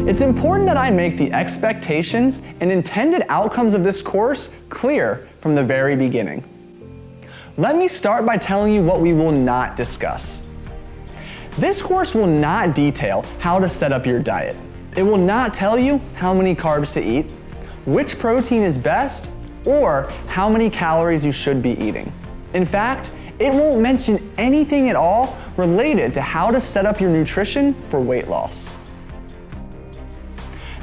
It's important that I make the expectations and intended outcomes of this course clear from the very beginning. Let me start by telling you what we will not discuss. This course will not detail how to set up your diet. It will not tell you how many carbs to eat, which protein is best, or how many calories you should be eating. In fact, it won't mention anything at all related to how to set up your nutrition for weight loss.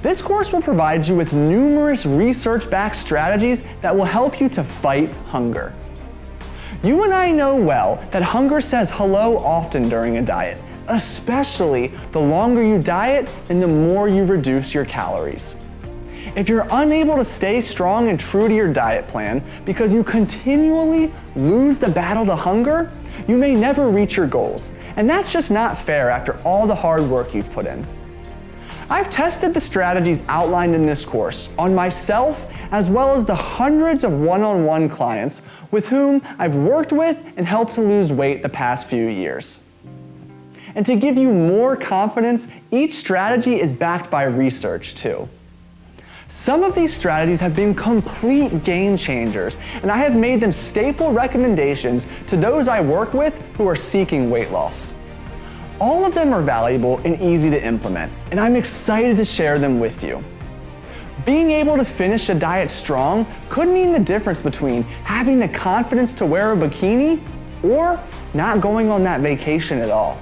This course will provide you with numerous research-backed strategies that will help you to fight hunger. You and I know well that hunger says hello often during a diet, especially the longer you diet and the more you reduce your calories. If you're unable to stay strong and true to your diet plan because you continually lose the battle to hunger, you may never reach your goals, and that's just not fair after all the hard work you've put in. I've tested the strategies outlined in this course on myself as well as the hundreds of one-on-one clients with whom I've worked with and helped to lose weight the past few years. And to give you more confidence, each strategy is backed by research too. Some of these strategies have been complete game changers, and I have made them staple recommendations to those I work with who are seeking weight loss. All of them are valuable and easy to implement, and I'm excited to share them with you. Being able to finish a diet strong could mean the difference between having the confidence to wear a bikini or not going on that vacation at all.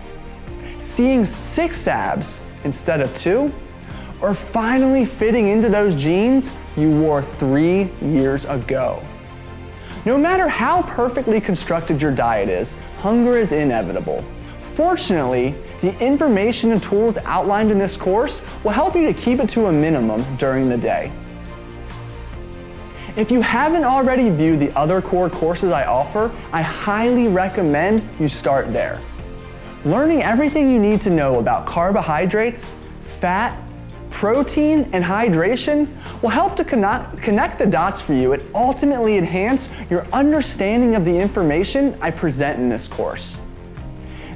Seeing 6 abs instead of 2, or finally fitting into those jeans you wore 3 years ago. No matter how perfectly constructed your diet is, hunger is inevitable. Fortunately, the information and tools outlined in this course will help you to keep it to a minimum during the day. If you haven't already viewed the other core courses I offer, I highly recommend you start there. Learning everything you need to know about carbohydrates, fat, protein, and hydration will help to connect the dots for you and ultimately enhance your understanding of the information I present in this course.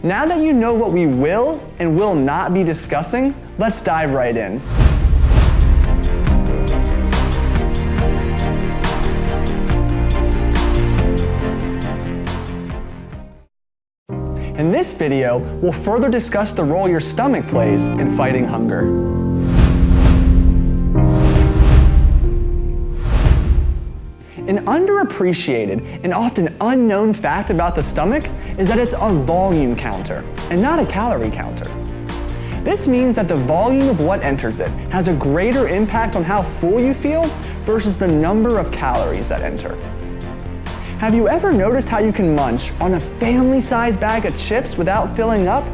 Now that you know what we will and will not be discussing, let's dive right in. In this video, we'll further discuss the role your stomach plays in fighting hunger. An underappreciated and often unknown fact about the stomach is that it's a volume counter and not a calorie counter. This means that the volume of what enters it has a greater impact on how full you feel versus the number of calories that enter. Have you ever noticed how you can munch on a family-sized bag of chips without filling up,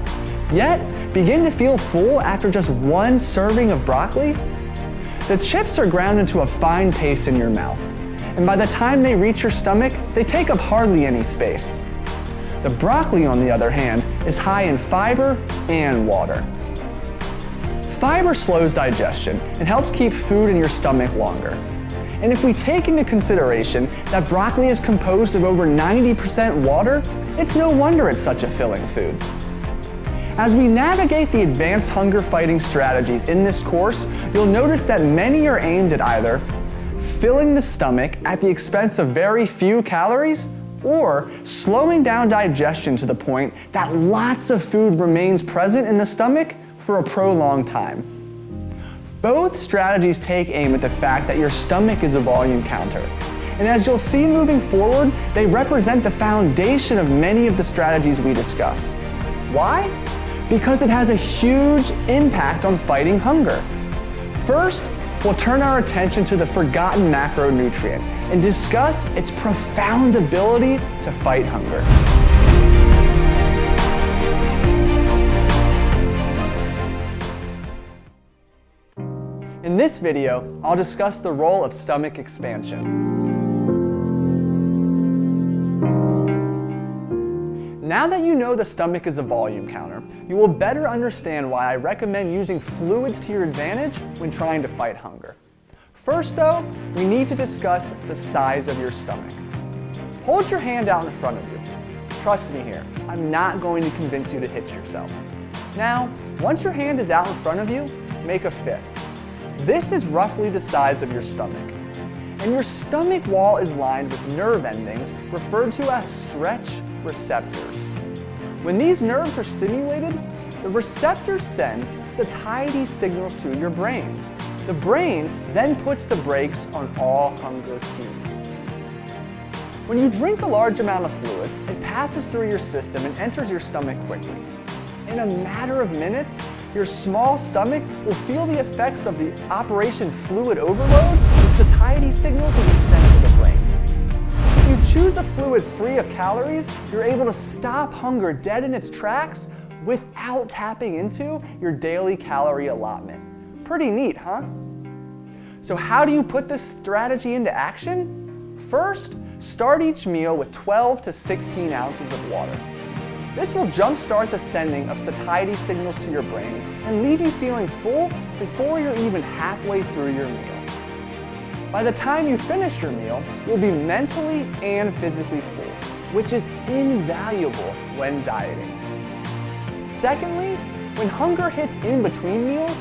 yet begin to feel full after just 1 serving of broccoli? The chips are ground into a fine paste in your mouth, and by the time they reach your stomach, they take up hardly any space. The broccoli, on the other hand, is high in fiber and water. Fiber slows digestion and helps keep food in your stomach longer. And if we take into consideration that broccoli is composed of over 90% water, it's no wonder it's such a filling food. As we navigate the advanced hunger fighting strategies in this course, you'll notice that many are aimed at either filling the stomach at the expense of very few calories, or slowing down digestion to the point that lots of food remains present in the stomach for a prolonged time. Both strategies take aim at the fact that your stomach is a volume counter. And as you'll see moving forward, they represent the foundation of many of the strategies we discuss. Why? Because it has a huge impact on fighting hunger. First, we'll turn our attention to the forgotten macronutrient and discuss its profound ability to fight hunger. In this video, I'll discuss the role of stomach expansion. Now that you know the stomach is a volume counter, you will better understand why I recommend using fluids to your advantage when trying to fight hunger. First though, we need to discuss the size of your stomach. Hold your hand out in front of you. Trust me here, I'm not going to convince you to hit yourself. Now, once your hand is out in front of you, make a fist. This is roughly the size of your stomach. And your stomach wall is lined with nerve endings referred to as stretch receptors. When these nerves are stimulated, the receptors send satiety signals to your brain. The brain then puts the brakes on all hunger cues. When you drink a large amount of fluid, it passes through your system and enters your stomach quickly. In a matter of minutes, your small stomach will feel the effects of the Operation Fluid Overload, and satiety signals will be sent to the brain. If you choose a fluid free of calories, you're able to stop hunger dead in its tracks without tapping into your daily calorie allotment. Pretty neat, huh? So how do you put this strategy into action? First, start each meal with 12 to 16 ounces of water. This will jumpstart the sending of satiety signals to your brain and leave you feeling full before you're even halfway through your meal. By the time you finish your meal, you'll be mentally and physically full, which is invaluable when dieting. Secondly, when hunger hits in between meals,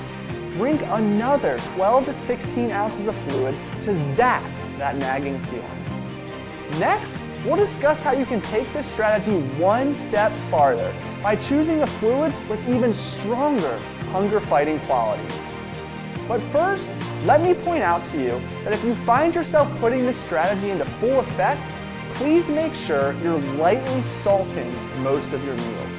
drink another 12 to 16 ounces of fluid to zap that nagging feeling. Next, we'll discuss how you can take this strategy one step farther by choosing a fluid with even stronger hunger-fighting qualities. But first, let me point out to you that if you find yourself putting this strategy into full effect, please make sure you're lightly salting most of your meals.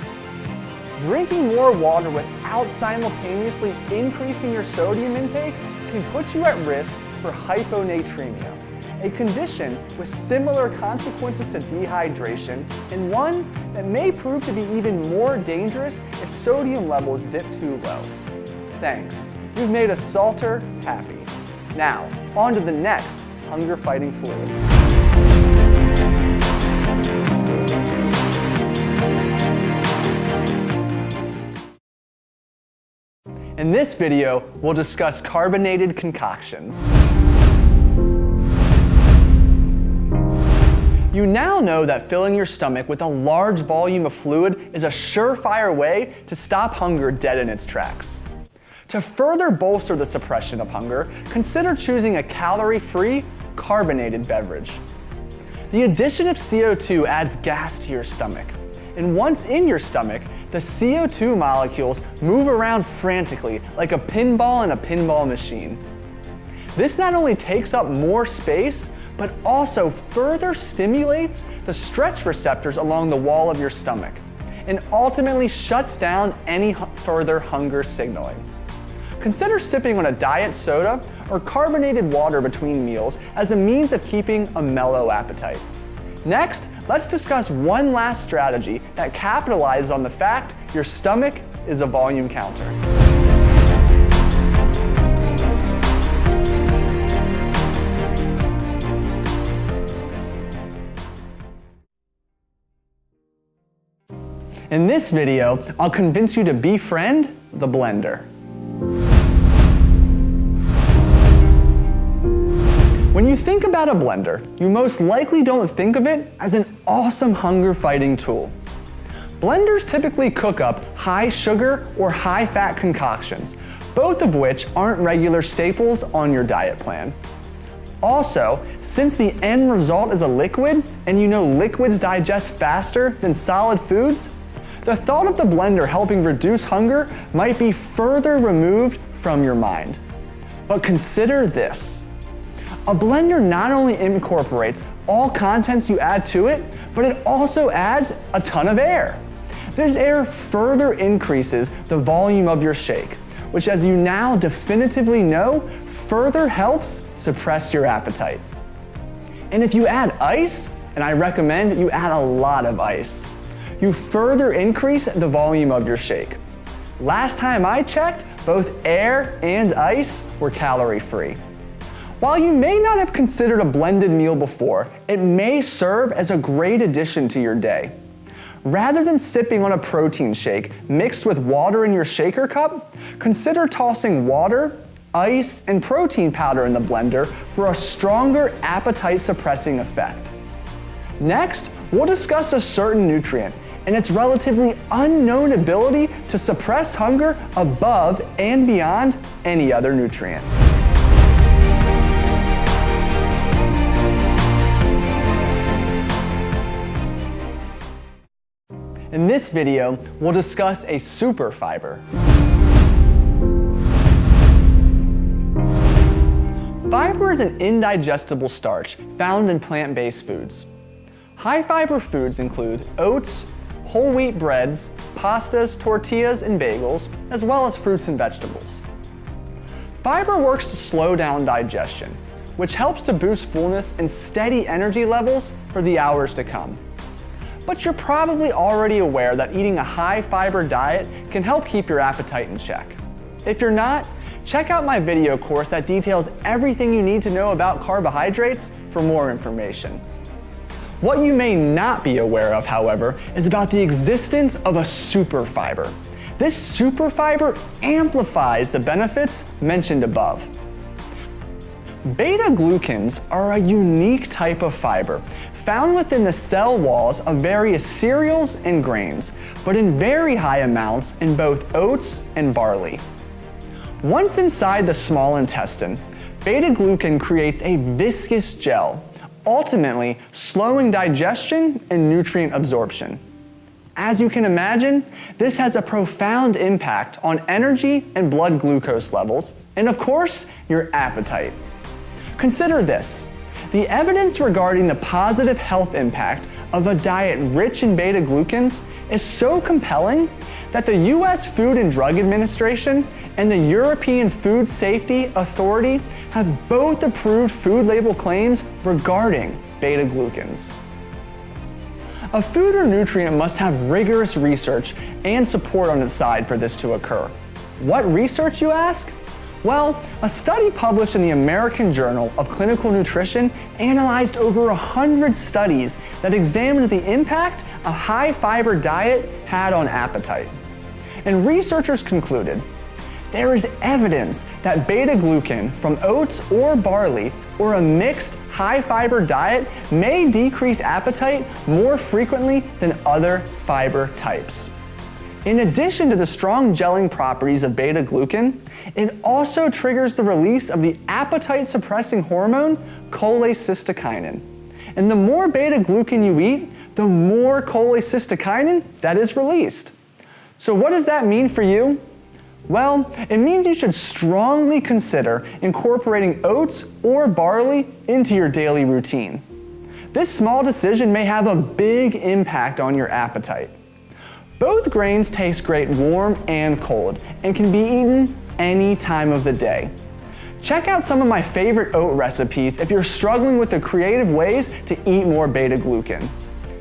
Drinking more water without simultaneously increasing your sodium intake can put you at risk for hyponatremia, a condition with similar consequences to dehydration and one that may prove to be even more dangerous if sodium levels dip too low. Thanks, you've made a salter happy. Now, on to the next hunger-fighting fluid. In this video, we'll discuss carbonated concoctions. You now know that filling your stomach with a large volume of fluid is a surefire way to stop hunger dead in its tracks. To further bolster the suppression of hunger, consider choosing a calorie-free, carbonated beverage. The addition of CO2 adds gas to your stomach. And once in your stomach, the CO2 molecules move around frantically like a pinball in a pinball machine. This not only takes up more space, but also further stimulates the stretch receptors along the wall of your stomach, and ultimately shuts down any further hunger signaling. Consider sipping on a diet soda or carbonated water between meals as a means of keeping a mellow appetite. Next, let's discuss one last strategy that capitalizes on the fact your stomach is a volume counter. In this video, I'll convince you to befriend the blender. When you think about a blender, you most likely don't think of it as an awesome hunger-fighting tool. Blenders typically cook up high sugar or high fat concoctions, both of which aren't regular staples on your diet plan. Also, since the end result is a liquid, and you know liquids digest faster than solid foods, the thought of the blender helping reduce hunger might be further removed from your mind. But consider this. A blender not only incorporates all contents you add to it, but it also adds a ton of air. This air further increases the volume of your shake, which, as you now definitively know, further helps suppress your appetite. And if you add ice, and I recommend you add a lot of ice, you further increase the volume of your shake. Last time I checked, both air and ice were calorie-free. While you may not have considered a blended meal before, it may serve as a great addition to your day. Rather than sipping on a protein shake mixed with water in your shaker cup, consider tossing water, ice, and protein powder in the blender for a stronger appetite-suppressing effect. Next, we'll discuss a certain nutrient and its relatively unknown ability to suppress hunger above and beyond any other nutrient. In this video, we'll discuss a super fiber. Fiber is an indigestible starch found in plant-based foods. High fiber foods include oats, whole wheat breads, pastas, tortillas, and bagels, as well as fruits and vegetables. Fiber works to slow down digestion, which helps to boost fullness and steady energy levels for the hours to come. But you're probably already aware that eating a high fiber diet can help keep your appetite in check. If you're not, check out my video course that details everything you need to know about carbohydrates for more information. What you may not be aware of, however, is about the existence of a super fiber. This super fiber amplifies the benefits mentioned above. Beta-glucans are a unique type of fiber found within the cell walls of various cereals and grains, but in very high amounts in both oats and barley. Once inside the small intestine, beta-glucan creates a viscous gel, ultimately slowing digestion and nutrient absorption. As you can imagine, this has a profound impact on energy and blood glucose levels, and of course, your appetite. Consider this. The evidence regarding the positive health impact of a diet rich in beta-glucans is so compelling that the US Food and Drug Administration and the European Food Safety Authority have both approved food label claims regarding beta-glucans. A food or nutrient must have rigorous research and support on its side for this to occur. What research, you ask? Well, a study published in the American Journal of Clinical Nutrition analyzed over 100 studies that examined the impact a high fiber diet had on appetite. And researchers concluded there is evidence that beta-glucan from oats or barley or a mixed high fiber diet may decrease appetite more frequently than other fiber types. In addition to the strong gelling properties of beta-glucan, it also triggers the release of the appetite-suppressing hormone cholecystokinin. And the more beta-glucan you eat, the more cholecystokinin that is released. So what does that mean for you? Well, it means you should strongly consider incorporating oats or barley into your daily routine. This small decision may have a big impact on your appetite. Both grains taste great warm and cold and can be eaten any time of the day. Check out some of my favorite oat recipes if you're struggling with the creative ways to eat more beta-glucan.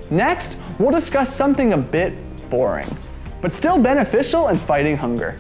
Next, we'll discuss something a bit boring, but still beneficial in fighting hunger.